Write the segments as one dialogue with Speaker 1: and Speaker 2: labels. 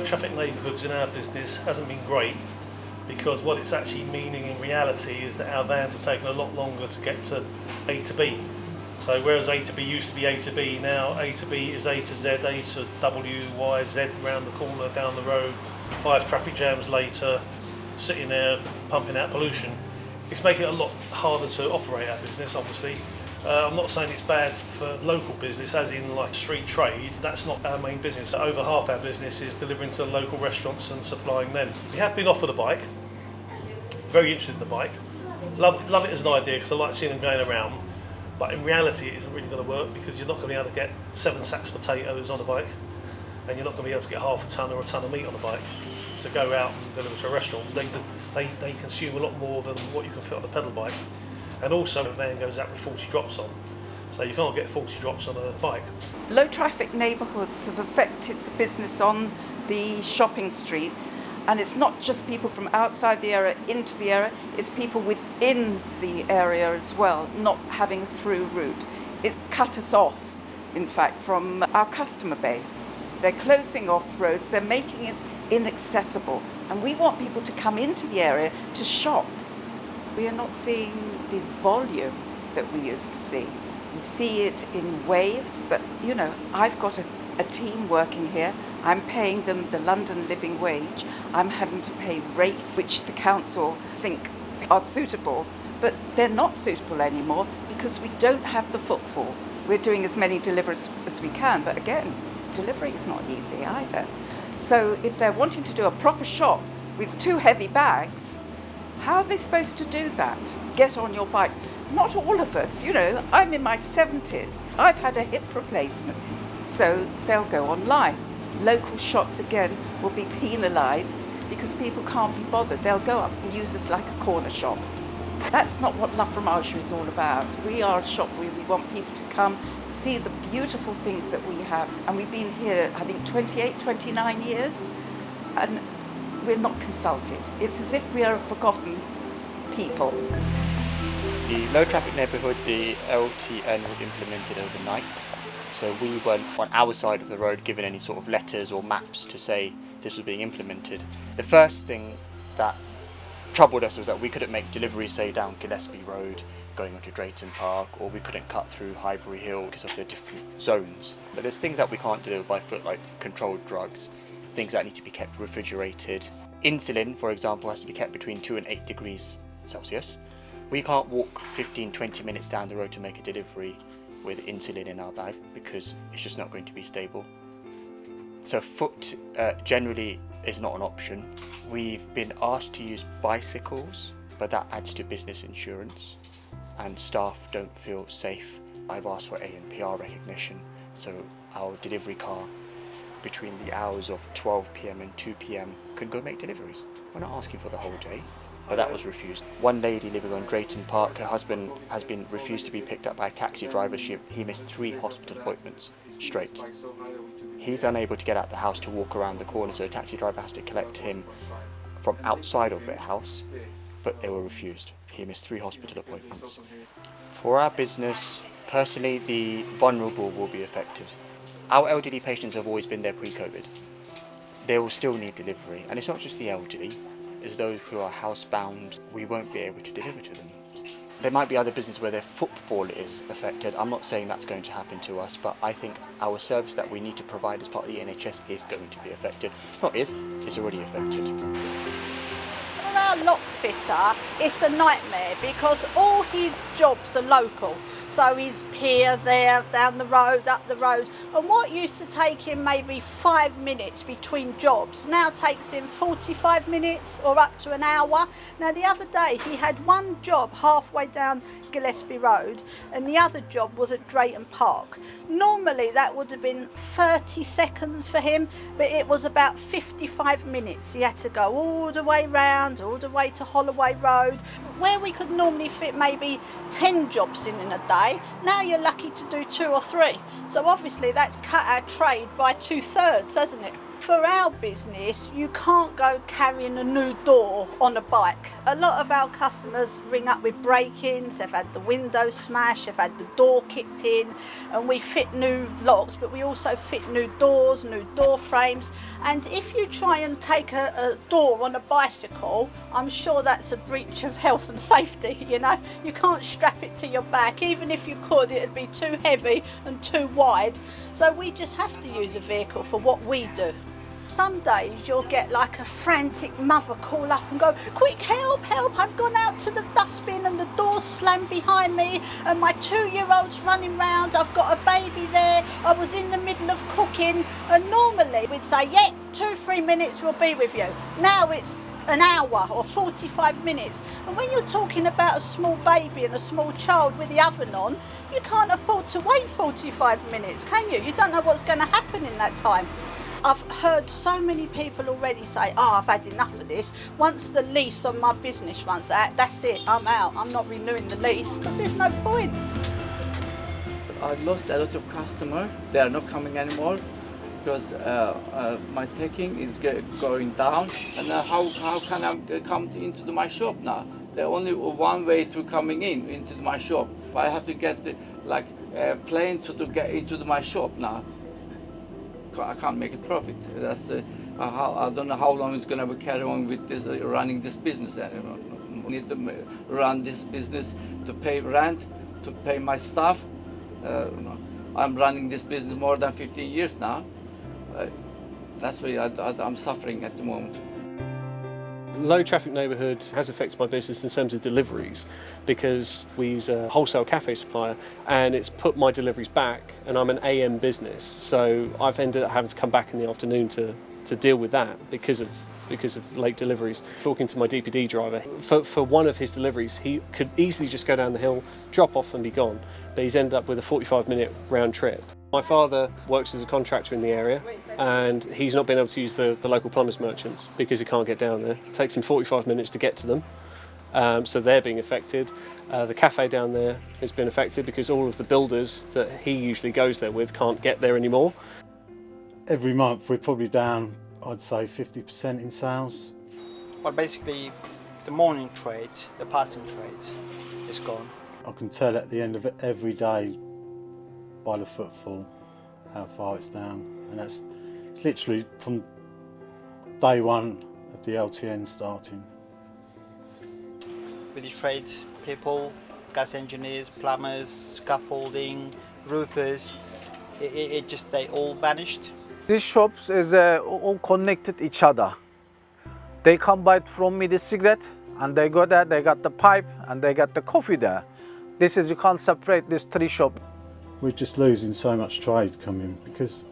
Speaker 1: traffic neighbourhoods in our business hasn't been great, because what it's actually meaning in reality is that our vans are taking a lot longer to get to A to B. So whereas A to B used to be A to B, now A to B is A to Z, A to W, Y, Z, round the corner, down the road, 5 traffic jams later, sitting there pumping out pollution. It's making it a lot harder to operate our business, obviously. I'm not saying it's bad for local business, as in like street trade. That's not our main business. Over half our business is delivering to local restaurants and supplying them. We have been offered a bike. Very interested in the bike. Love it as an idea because I like seeing them going around. But in reality, it isn't really going to work because you're not going to be able to get 7 sacks of potatoes on a bike, and you're not going to be able to get half a tonne or a tonne of meat on a bike to go out and deliver to a restaurant, because they consume a lot more than what you can fit on a pedal bike. And also the van goes out with 40 drops on, so you can't get 40 drops on a bike.
Speaker 2: Low traffic neighbourhoods have affected the business on the shopping street, and it's not just people from outside the area into the area, it's people within the area as well, not having a through route. It cut us off, in fact, from our customer base. They're closing off roads, they're making it inaccessible, and we want people to come into the area to shop. We are not seeing the volume that we used to see. We see it in waves, but you know, I've got a team working here. I'm paying them the London living wage. I'm having to pay rates which the council think are suitable, but they're not suitable anymore because we don't have the footfall. We're doing as many deliveries as we can, but again, delivery is not easy either. So if they're wanting to do a proper shop with 2 heavy bags, how are they supposed to do that? Get on your bike. Not all of us, you know, I'm in my 70s. I've had a hip replacement. So they'll go online. Local shops, again, will be penalised because people can't be bothered. They'll go up and use this like a corner shop. That's not what La Fromagerie is all about. We are a shop where we want people to come, see the beautiful things that we have. And we've been here, I think, 28, 29 years, and we're not consulted. It's as if we are a forgotten people.
Speaker 3: The low traffic neighbourhood, the LTN, was implemented overnight. So we weren't on our side of the road given any sort of letters or maps to say this was being implemented. The first thing that troubled us was that we couldn't make deliveries, say, down Gillespie Road going onto Drayton Park, or we couldn't cut through Highbury Hill because of the different zones. But there's things that we can't deliver by foot, like controlled drugs, things that need to be kept refrigerated. Insulin, for example, has to be kept between 2 and 8 degrees Celsius. We can't walk 15-20 minutes down the road to make a delivery with insulin in our bag because it's just not going to be stable. So foot generally is not an option. We've been asked to use bicycles, but that adds to business insurance and staff don't feel safe. I've asked for ANPR recognition, so our delivery car between the hours of 12 p.m. and 2 p.m. can go make deliveries. We're not asking for the whole day, but that was refused. One lady living on Drayton Park, her husband has been refused to be picked up by a taxi driver. He missed 3 hospital appointments straight. He's unable to get out the house to walk around the corner, so the taxi driver has to collect him from outside of their house, but they were refused. He missed 3 hospital appointments. For our business, personally, the vulnerable will be affected. Our elderly patients have always been there pre-COVID. They will still need delivery, and it's not just the elderly. As those who are housebound, we won't be able to deliver to them. There might be other businesses where their footfall is affected. I'm not saying that's going to happen to us, but I think our service that we need to provide as part of the NHS is going to be affected. It's already affected.
Speaker 4: For our lock fitter, it's a nightmare because all his jobs are local. So he's here, there, down the road, up the road. And what used to take him maybe 5 minutes between jobs now takes him 45 minutes or up to an hour. Now the other day he had one job halfway down Gillespie Road and the other job was at Drayton Park. Normally that would have been 30 seconds for him, but it was about 55 minutes. He had to go all the way round, all the way to Holloway Road, where we could normally fit maybe 10 jobs in a day. Now you're lucky to do 2 or 3. So obviously that's cut our trade by 2/3, hasn't it? For our business, you can't go carrying a new door on a bike A lot of our customers ring up with break-ins, they've had the windows smashed, they've had the door kicked in, and we fit new locks, but we also fit new doors, new door frames. And if you try and take a door on a bicycle, I'm sure that's a breach of health and safety, you know. You can't strap it to your back. Even if you could, it'd be too heavy and too wide. So we just have to use a vehicle for what we do. Some days you'll get like a frantic mother call up and go, quick, help, help, I've gone out to the dustbin and the door's slammed behind me and my 2-year-old's running round, I've got a baby there, I was in the middle of cooking. And normally we'd say, yeah, 2-3 minutes we'll be with you. Now it's an hour or 45 minutes. And when you're talking about a small baby and a small child with the oven on, you can't afford to wait 45 minutes, can you? You don't know what's going to happen in that time. I've heard so many people already say, oh, I've had enough of this. Once the lease on my business runs out, that's it, I'm out. I'm not renewing the lease because there's no point.
Speaker 5: I lost a lot of customers. They are not coming anymore because my taking is going down. And how can I come into my shop now? There's only one way to coming into my shop. I have to get a plane to get into my shop now. I can't make a profit. That's I don't know how long it's going to carry on with this running this business. I need to run this business to pay rent, to pay my staff. I'm running this business more than 15 years now. That's why I'm suffering at the moment.
Speaker 6: Low traffic neighbourhood has affected my business in terms of deliveries because we use a wholesale cafe supplier and it's put my deliveries back, and I'm an AM business, so I've ended up having to come back in the afternoon to deal with that because of late deliveries. Talking to my DPD driver, for one of his deliveries he could easily just go down the hill, drop off and be gone, but he's ended up with a 45-minute round trip. My father works as a contractor in the area and he's not been able to use the local plumbers merchants because he can't get down there. It takes him 45 minutes to get to them, so they're being affected. The cafe down there has been affected because all of the builders that he usually goes there with can't get there anymore.
Speaker 7: Every month we're probably down, I'd say 50% in sales.
Speaker 8: Well, basically the morning trade, the passing trade is gone.
Speaker 7: I can tell at the end of it every day by the footfall how far it's down, and that's literally from day one of the LTN starting.
Speaker 8: With the trade people, gas engineers, plumbers, scaffolding, roofers, they all vanished.
Speaker 9: These shops is all connected each other. They come buy from me the cigarette and they go there, they got the pipe and they got the coffee there. This is, you can't separate these 3 shops.
Speaker 7: We're just losing so much trade coming because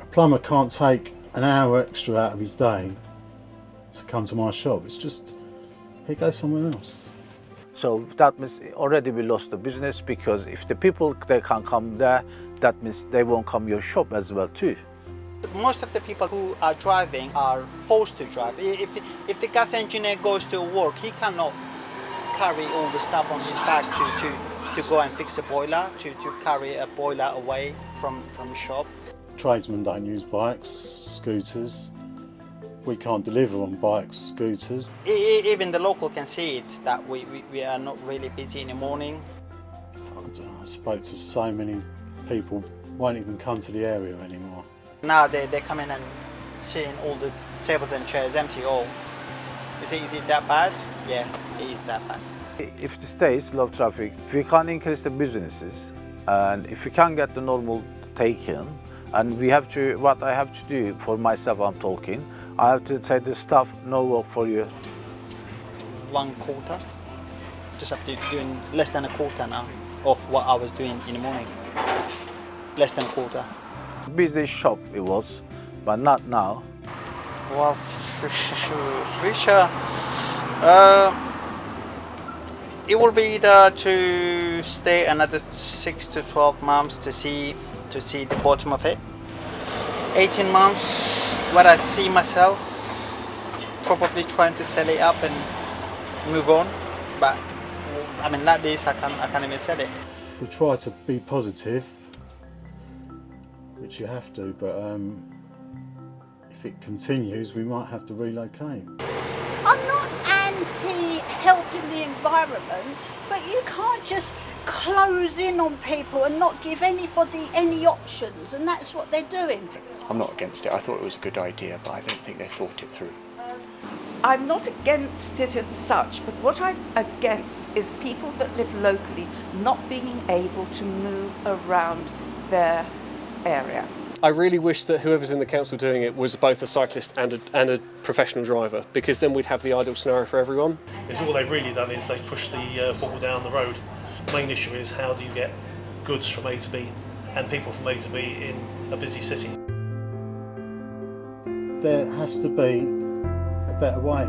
Speaker 7: a plumber can't take an hour extra out of his day to come to my shop. It's just, he goes somewhere else.
Speaker 9: So that means already we lost the business, because if the people, they can't come there, that means they won't come your shop as well too.
Speaker 8: Most of the people who are driving are forced to drive. If the gas engineer goes to work, he cannot carry all the stuff on his back to go and fix a boiler, to carry a boiler away from the shop.
Speaker 7: Tradesmen don't use bikes, scooters. We can't deliver on bikes, scooters.
Speaker 8: Even the local can see it, that we are not really busy in the morning.
Speaker 7: I spoke to so many people, won't even come to the area anymore.
Speaker 8: Now they come in and seeing all the tables and chairs empty. Oh, is it that bad? Yeah, it is that bad.
Speaker 9: If the stays low traffic, if we can't increase the businesses, and if we can't get the normal taken, and we have to, what I have to do for myself, I'm talking, I have to say the staff, no work for you.
Speaker 8: 1/4, just up to doing less than a quarter now of what I was doing in the morning. Less than a quarter.
Speaker 9: Busy shop it was, but not now.
Speaker 8: Well, future, it will be either to stay another 6 to 12 months to see the bottom of it. 18 months, where I see myself probably trying to sell it up and move on. But I mean, like this, I can't even sell it.
Speaker 7: We try to be positive, which you have to, but if it continues, we might have to relocate.
Speaker 4: I'm not anti helping the environment, but you can't just close in on people and not give anybody any options, and that's what they're doing.
Speaker 3: I'm not against it. I thought it was a good idea, but I don't think they thought it through.
Speaker 2: I'm not against it as such, but what I'm against is people that live locally not being able to move around their area.
Speaker 6: I really wish that whoever's in the council doing it was both a cyclist and a professional driver, because then we'd have the ideal scenario for everyone.
Speaker 1: Is all they've really done is they've pushed the ball down the road. The main issue is how do you get goods from A to B and people from A to B in a busy city.
Speaker 7: There has to be a better way.